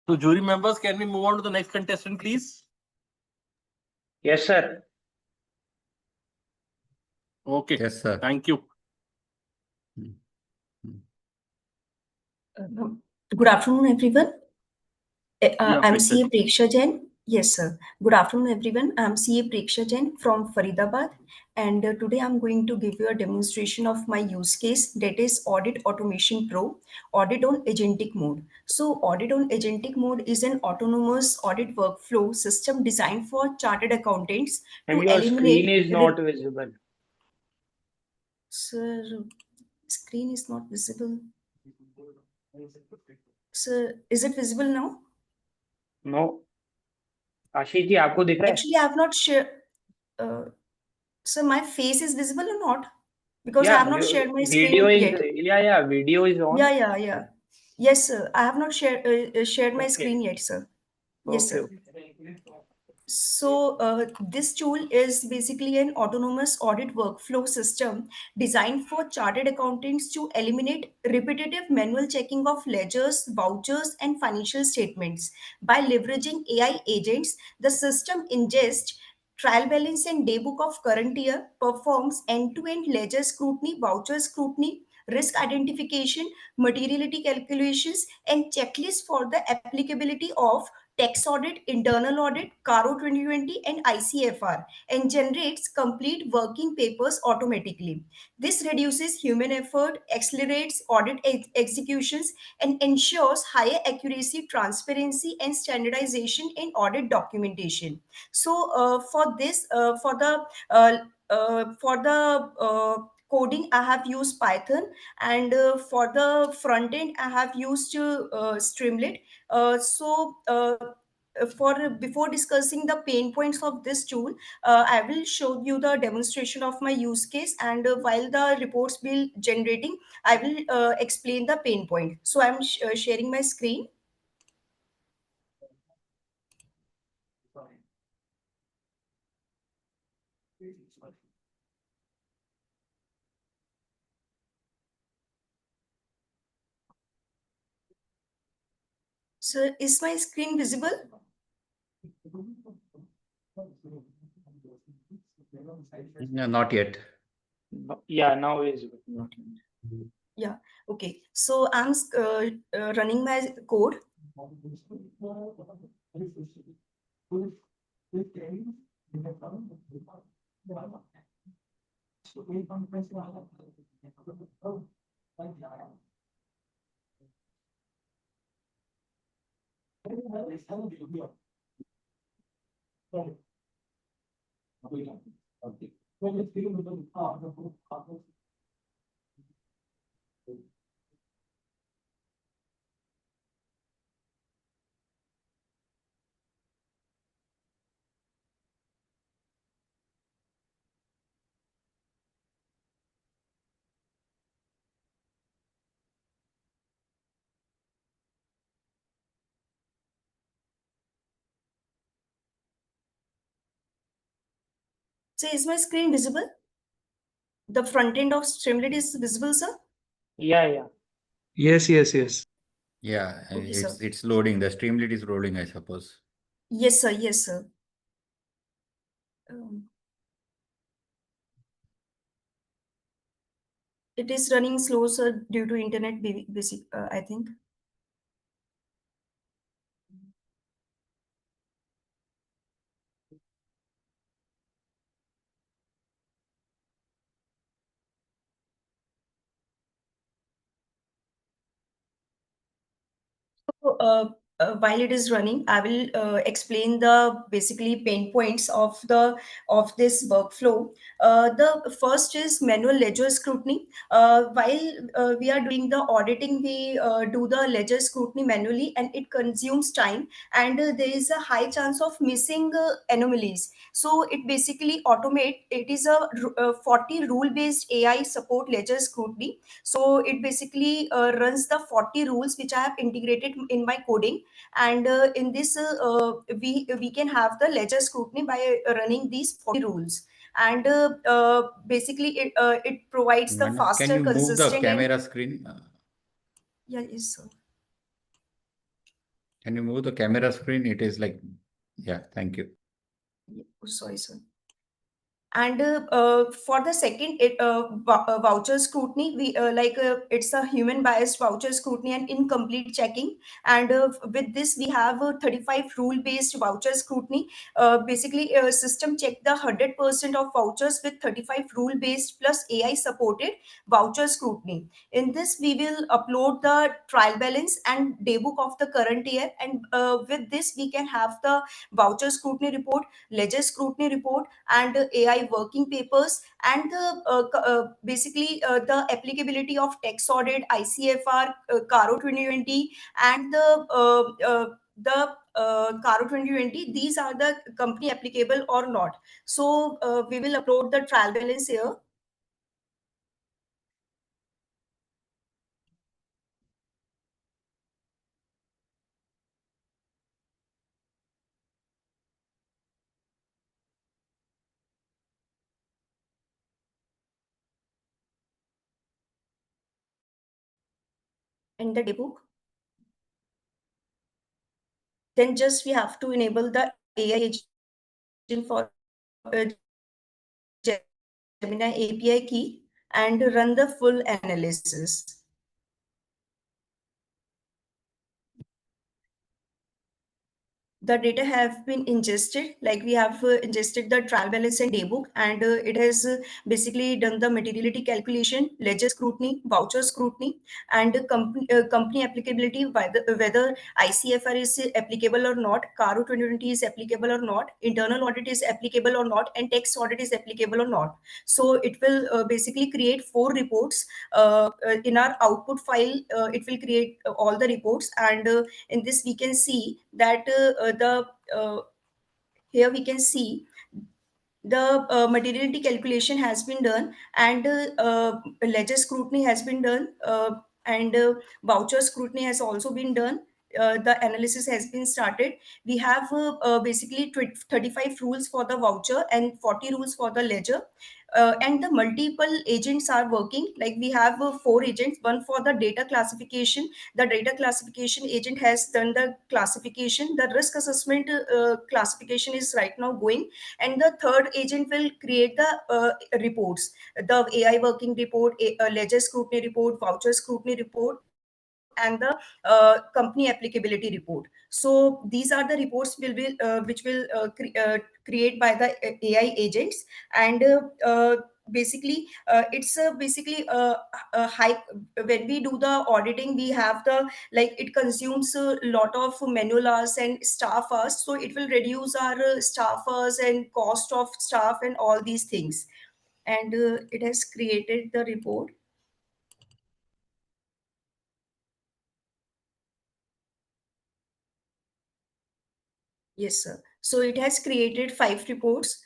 So jury members, can we move on to the next contestant, please? Yes, sir. Okay. Yes, sir. Thank you. Good afternoon, everyone. I'm Preksha. CA Preksha Jain. Yes, sir. Good afternoon, everyone. I'm CA Preksha Jain from Faridabad, and today I'm going to give you a demonstration of my use case, that is Audit Automation Pro, Audit on Agentic Mode. So, Audit on Agentic Mode is an autonomous audit workflow system designed for chartered accountants And to your eliminate. screen is not visible. Sir, screen is not visible. Sir, is it visible now? No. Ashish ji आपको दिख रहा है? Actually, I have not shared. Sir, my face is visible or not? Because I have not shared my screen video is yet. video is on. Yeah. Yes, sir. I have not shared my Okay. screen yet, sir. Yes, sir. Okay. So this tool is basically an autonomous audit workflow system designed for chartered accountants to eliminate repetitive manual checking of ledgers, vouchers, and financial statements. By leveraging AI agents, the system ingests trial balance and daybook of current year, performs end-to-end ledger scrutiny, voucher scrutiny, risk identification, materiality calculations, and checklist for the applicability of tax audit, internal audit, CARO 2020, and ICFR, and generates complete working papers automatically. This reduces human effort, accelerates audit executions, and ensures higher accuracy, transparency, and standardization in audit documentation. So, for the coding, I have used Python, and for the front end, I have used Streamlit. For before discussing the pain points of this tool, I will show you the demonstration of my use case, and while the reports will generating, I will explain the pain point. So I'm sharing my screen. So is my screen visible? No, not yet. Yeah, now is Not yet. Yeah. Okay. So I'm running my code. So is my screen visible? The front end of Streamlit is visible, sir? yeah. Yes. Yeah, Okay, sir. it's loading. The Streamlit is rolling, I suppose. Yes, sir. Yes, sir. It is running slow, sir, due to internet basic, I think. So, while it is running, I will explain the basically pain points of this workflow. The first is manual ledger scrutiny. While we are doing the auditing, we do the ledger scrutiny manually, and it consumes time, and there is a high chance of missing anomalies. So it basically automate. It is a 40 rule based AI support ledger scrutiny. So it basically runs the 40 rules which I have integrated in my coding, and in this we can have the ledger scrutiny by running these 40 rules, and basically it provides the Madam, faster, can you move the consistent, camera screen? yeah, yes, sir. Can you move the camera screen? It is like, yeah, thank you. Sorry, sir. And for the second voucher scrutiny, we it's a human biased voucher scrutiny and incomplete checking. And with this, we have 35 rule based voucher scrutiny. Basically, system check the 100% of vouchers with 35 rule based plus AI supported voucher scrutiny. In this, we will upload the trial balance and daybook of the current year. And with this, we can have the voucher scrutiny report, ledger scrutiny report, and AI working papers, and the basically the applicability of tax audit, ICFR, CARO 2020, and the CARO 2020. These are the company applicable or not. So we will upload the trial balance here. In the daybook, then just we have to enable the AI agent for Gemini API key and run the full analysis. The data have been ingested, like we have ingested the trial balance and daybook, and it has basically done the materiality calculation, ledger scrutiny, voucher scrutiny, and company applicability, whether ICFR is applicable or not, CARO 2020 is applicable or not, internal audit is applicable or not, and tax audit is applicable or not. So it will basically create 4 reports in our output file. It will create all the reports, and in this we can see that here we can see the materiality calculation has been done, and ledger scrutiny has been done, and voucher scrutiny has also been done. The analysis has been started. We have basically 35 rules for the voucher and 40 rules for the ledger, and the multiple agents are working. Like we have 4 agents, one for the data classification. The data classification agent has done the classification. The risk assessment classification is right now going, and the third agent will create the reports, the AI working report, a ledger scrutiny report, voucher scrutiny report, and the company applicability report. So these are the reports which will create by the AI agents. And basically it's basically a high. When we do the auditing, we have the, like, it consumes a lot of manual hours and staff hours, so it will reduce our staff hours and cost of staff and all these things. And it has created the report. Yes, sir. So it has created 5 reports.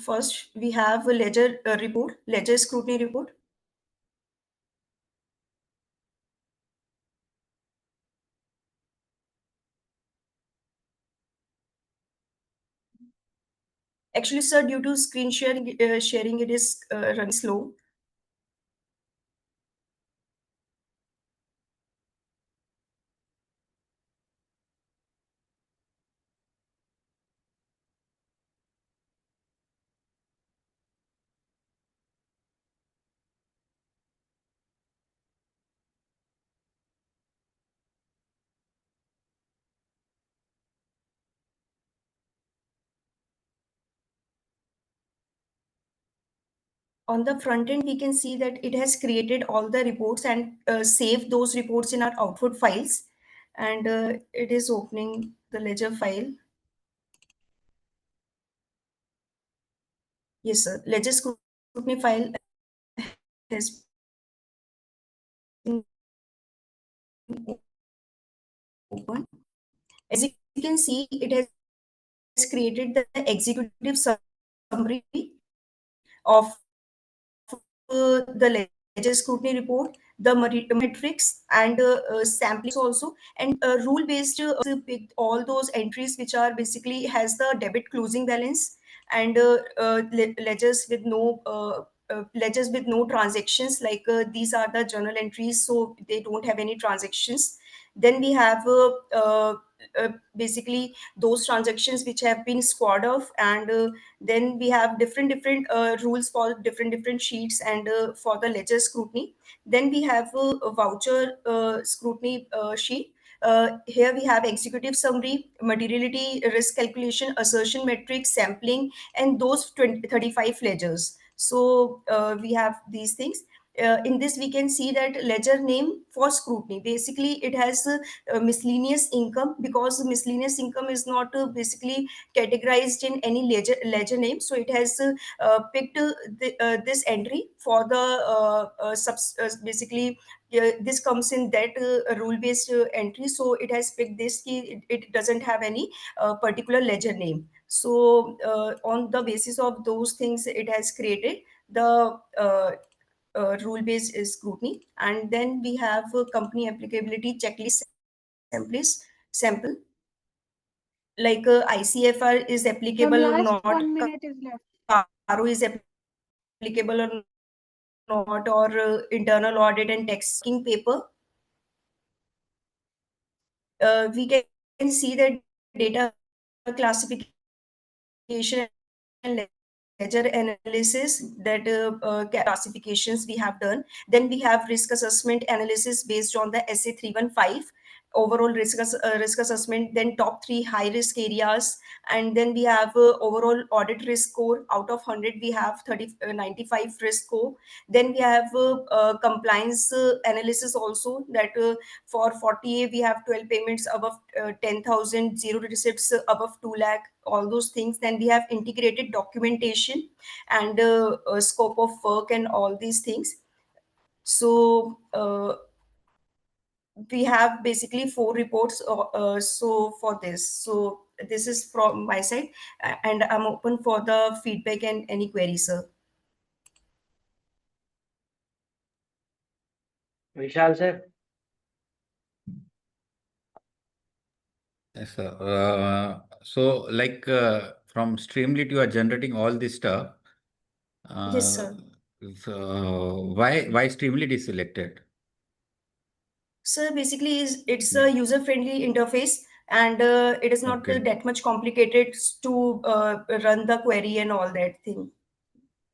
First, we have a ledger report, ledger scrutiny report. Actually, sir, due to screen sharing, it is running slow. On the front end, we can see that it has created all the reports and saved those reports in our output files. And it is opening the ledger file. Yes, sir. Ledger scrutiny file has been opened. As you can see, it has created the executive summary of the ledger scrutiny report, the metrics, and samplings also, and rule based picked all those entries which are basically has the debit closing balance, and ledgers with no ledgers with no transactions, like these are the journal entries, so they don't have any transactions. Then we have basically those transactions which have been squared off, and then we have different rules for different sheets, and for the ledger scrutiny. Then we have a voucher scrutiny sheet. Here we have executive summary, materiality, risk calculation, assertion metrics, sampling, and those 35 ledgers. So we have these things. In this we can see that ledger name for scrutiny, basically it has miscellaneous income, because miscellaneous income is not basically categorized in any ledger name, so it has picked this entry for the basically this comes in that rule based entry, so it has picked this key. It doesn't have any particular ledger name. So on the basis of those things, it has created the rule based scrutiny. And then we have company applicability checklist sample, like ICFR is Ma'am, applicable or last not, 1 minute is left. CARO is applicable or not, or internal audit and tax working paper. We can see that data classification and ledger analysis, that classifications we have done. Then we have risk assessment analysis based on the SA315 overall risk assessment, then top 3 high risk areas. And then we have overall audit risk score. Out of 100 we have 95 risk score. Then we have compliance analysis also, that for 40A we have 12 payments above 10,000, zero receipts above 2 lakh, all those things. Then we have integrated documentation and scope of work and all these things. So we have basically 4 reports so for this. So this is from my side, and I'm open for the feedback and any queries, sir. Vishal sir. Yes, sir. So like from Streamlit, you are generating all this stuff. Yes, sir. So why Streamlit is selected? So basically, it's Yeah. a user-friendly interface, and it is not Okay. that much complicated to run the query and all that thing.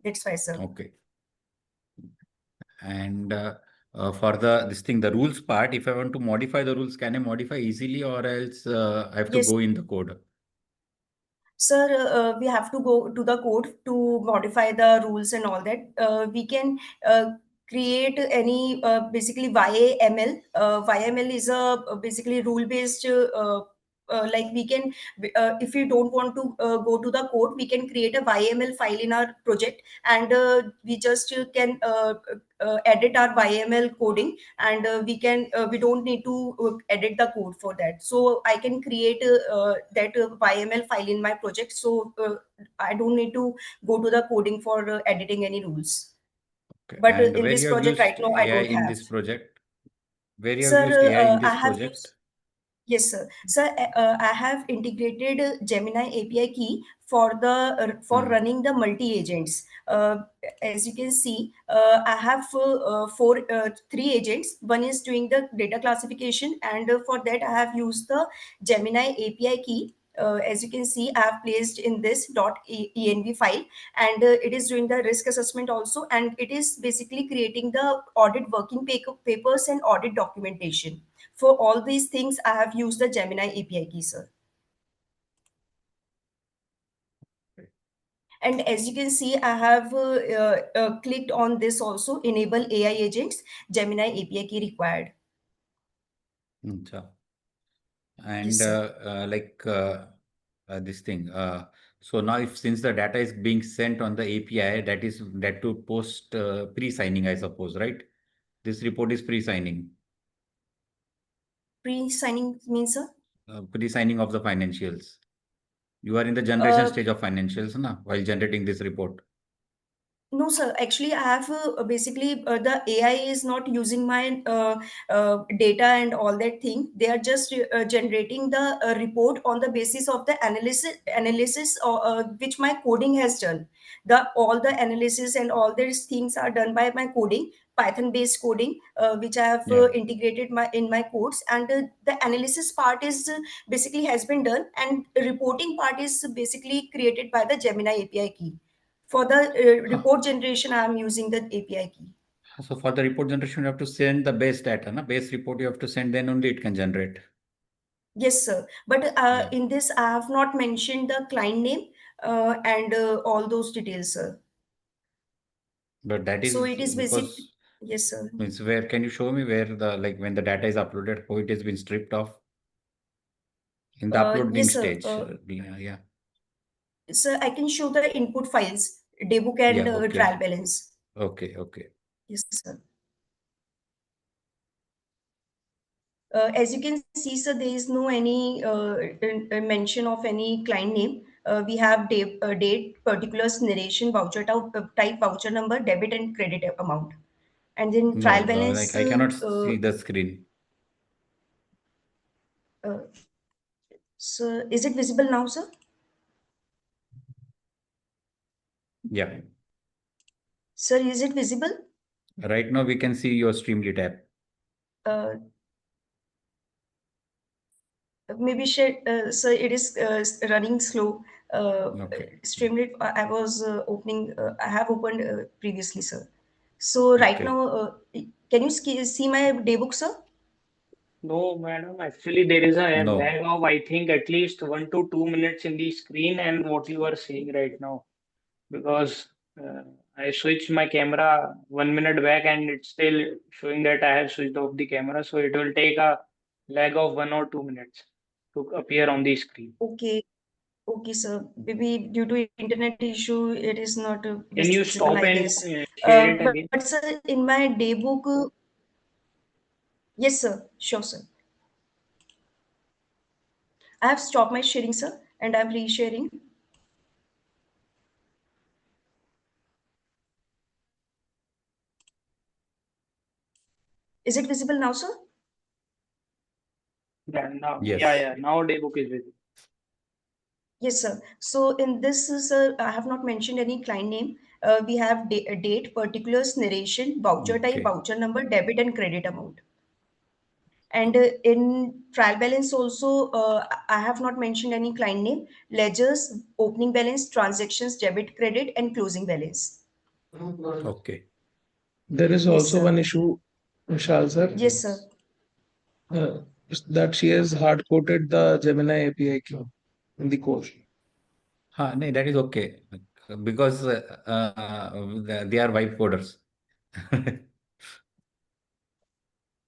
That's why, sir. Okay. And for the rules part, if I want to modify the rules, can I modify easily, or else I have to Yes, go in the code? sir. We have to go to the code to modify the rules and all that. We can create any basically YAML. YAML is a basically rule-based. Like we can, if we don't want to go to the code, we can create a YAML file in our project, and we just can edit our YAML coding, and we don't need to edit the code for that. So I can create that YAML file in my project, so I don't need to go to the coding for editing any rules. Okay. But And in where this you have project used right now, I AI don't in have. this project? Where you have Sir, used AI in I this have project? used. Yes, sir. Sir, I have integrated Gemini API key for for Hmm. running the multi agents. As you can see, I have three agents. One is doing the data classification, and for that I have used the Gemini API key. As you can see, I have placed in this .env file, and it is doing the risk assessment also, and it is basically creating the audit working papers and audit documentation. For all these things, I have used the Gemini API key, sir. Right. And as you can see, I have clicked on this also, enable AI agents, Gemini API key required. Sure. Yes, And sir. this thing. So now, if since the data is being sent on the API, that to post pre-signing, I suppose, right? This report is pre-signing. Pre-signing means, sir? Pre-signing of the financials. You are in the generation Uh, stage of financials, na, while generating this report. No, sir. Actually, I have basically the AI is not using my data and all that thing. They are just generating the report on the basis of the analysis which my coding has done. The all the analysis and all these things are done by my coding. Python-based coding, which I have Yeah. integrated in my codes, and the analysis part is basically has been done, and reporting part is basically created by the Gemini API key. For the report generation, I am using the API key. So for the report generation, you have to send the base data, na? Base report you have to send, then only it can generate. Yes, sir. But Yeah. in this, I have not mentioned the client name and all those details, sir. But that So is it is basic. because Yes, sir. means where can you show me where the like when the data is uploaded, how it has been stripped off in the uploading Yes, sir. stage? Yeah. Sir, I can show the input files, daybook and Yeah. Okay. trial balance. Okay. Okay. Yes, sir. As you can see, sir, there is no any mention of any client name. We have date, particulars, narration, voucher type, voucher number, debit and credit amount. And then No, trial balance. like I cannot see the screen. So is it visible now, sir? Yeah. Sir, is it visible? Right now we can see your Streamlit app. Uh, Maybe sir, it is running slow. Okay. Streamlit, I was opening, I have opened previously, sir. So right Okay. now, can you see my daybook, sir? No, madam. Actually, there is a No. lag of, I think, at least 1 to 2 minutes in the screen and what you are saying right now. Because I switched my camera 1 minute back and it's still showing that I have switched off the camera. So it will take a lag of 1 or 2 minutes to appear on the screen. Okay, okay, sir. Maybe due to internet issue, it is not Can you visible, stop I and guess. share it again? But sir, in my daybook, yes, sir. Sure, sir. I have stopped my sharing, sir, and I'm resharing. Is it visible now, sir? Yeah, now, Yes. yeah. Now daybook is visible. Yes, sir. So in this, sir, I have not mentioned any client name. We have date, particulars, narration, voucher type, Okay. voucher number, debit and credit amount. And in trial balance also, I have not mentioned any client name, ledgers, opening balance, transactions, debit, credit, and closing balance. Okay. There is Yes, also sir. one issue, Vishal sir, Yes, sir. that she has hard coded the Gemini API key in the code. No, that is okay because they are wife coders.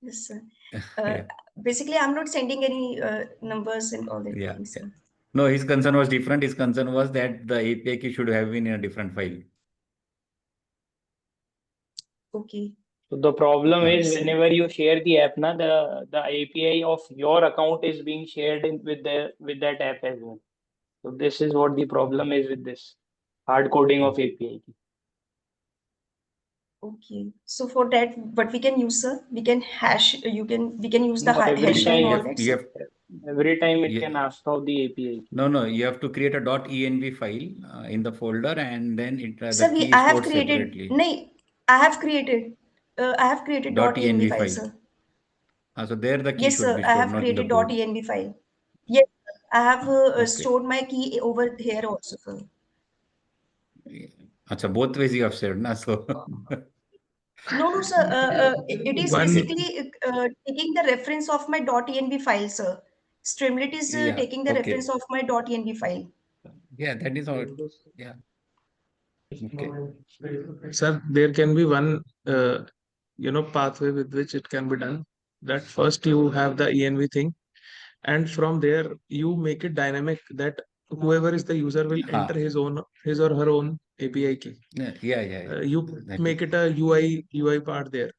Yes, sir. Yeah. Basically, I'm not sending any numbers and all that Yeah. things, Yeah. sir. No, his concern was different. His concern was that the API key should have been in a different file. Okay. So the problem is Yes, sir. whenever you share the app, na, the API of your account is being shared with that app as well. So this is what the problem is with this hard coding of API. Okay. So for that, what we can use, sir? We can hash. We can use the No, every hasher and time all You that, you sir. have every time it you, can ask for the API key. no, you have to create a .env file in the folder, and then the Sir, key I is have stored created. separately. No, I have created .env file, .env file. sir. So there the key Yes, should sir. be I stored, have not in the created code. .env file. Yes, sir. I have Okay. stored my key over here also, sir. Both ways you have said, na? So No, sir. It is One, basically taking the reference of my .env file, sir. Streamlit is yeah, taking the reference okay. of my .env file. Yeah, that is all. Yeah. Okay. sir, there can be one, pathway with which it can be done. That first you have the env thing, and from there you make it dynamic that whoever is the user will enter his or her own API key. Yeah. You That make is. it a UI part there.